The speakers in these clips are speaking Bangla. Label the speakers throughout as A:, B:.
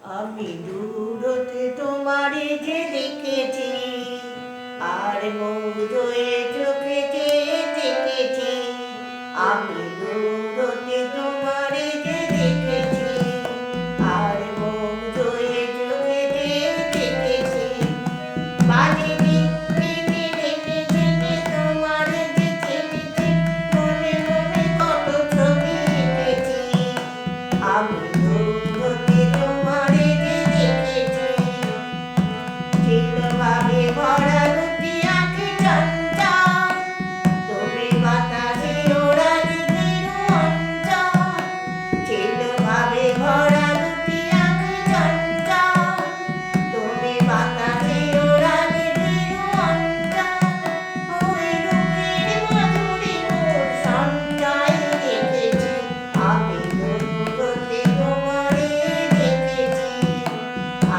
A: আমি দূরতে তোমারে যে দেখেছি, আর মৌদয়ে চোখেতে দেখেছি। আমি দূরতে তোমারে যে দেখেছি, আর মৌদয়ে চোখেতে দেখেছি। বাজেনি টেনে টেনে টেনে তোমারে যে চেনেছি, মনে মনে কত ছবি এঁকেছি। আমি দূরতে তোমারে যে দেখেছি, চিরভাবে ভরা দুটি আঁখি চঞ্চল, তুমি বাতাসে ওড়ালে মেরু অঞ্চল। চিরভাবে ভরা দুটি আঁখি চঞ্চল, তুমি বাতাসে ওড়ালে মেরু অঞ্চল। ওই রূপের মাধুরী মোর সঞ্চয় দেখেছি, আমি দূরতে তোমারে দেখেছি,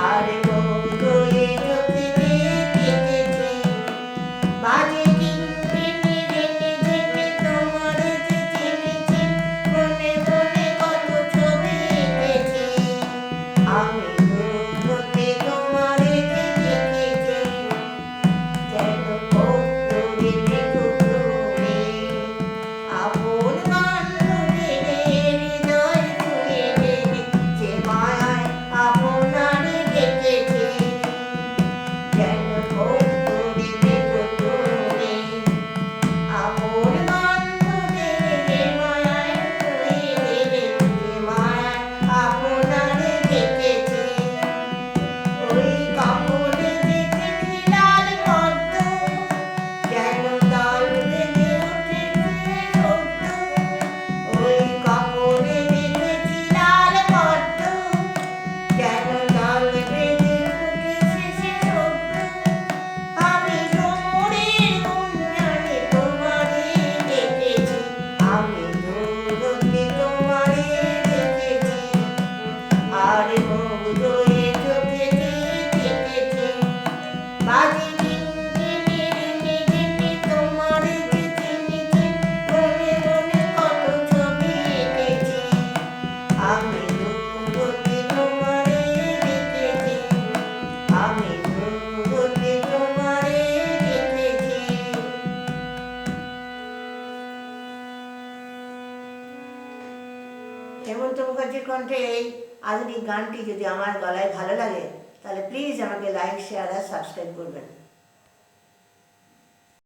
A: আর মৌদয়ে চোখেতে দেখেছি। বাজে টিনটিনি রেনে ঝেনে তোমারে যে চিনেছি, মনে মনে কত ছবি এঁকেছি। আমি দূরতে তোমারে যে দেখেছি, যেন কৌতুকে টুকরোরে আপন বান্ধবীরে হৃদয় ছুঁয়ে গেলে, যে মায়ায় আপনারে ডেকেছি। যেন কৌতুকে টুকরোরে আপন বান্ধবীরে মায়ায় ছুঁয়ে গেলে, যে মায়ায় আপনারে ডেকেছি। ওই কাপড়ে দেখেছি লাল পদ্ম, যেন তাল বেজে উঠেছে সদ্য। ওই কাপড়ে দেখেছি লাল পদ্ম, যেন তাল বেজে উঠেছে সদ্য। আমি ভ্রমরের গুঞ্জনে তোমারে দেখেছি, আমি দূরতে তোমারে দেখেছি, আর মৌদয়ে চোখেতে দেখেছি। বাজে টিনটিনি রেনে ঝেনে তোমারে যে চিনেছি, মনে মনে কত ছবি এঁকেছি। আমি দূরতে তোমারে দেখেছি, আমি দূরতে তোমারে দেখেছি। হেমন্ত মুখার্জির কণ্ঠে এই আধুনিক গানটি যদি আমার গলায় ভালো লাগে, তাহলে প্লিজ আমাকে লাইক, শেয়ার আর সাবস্ক্রাইব করবেন।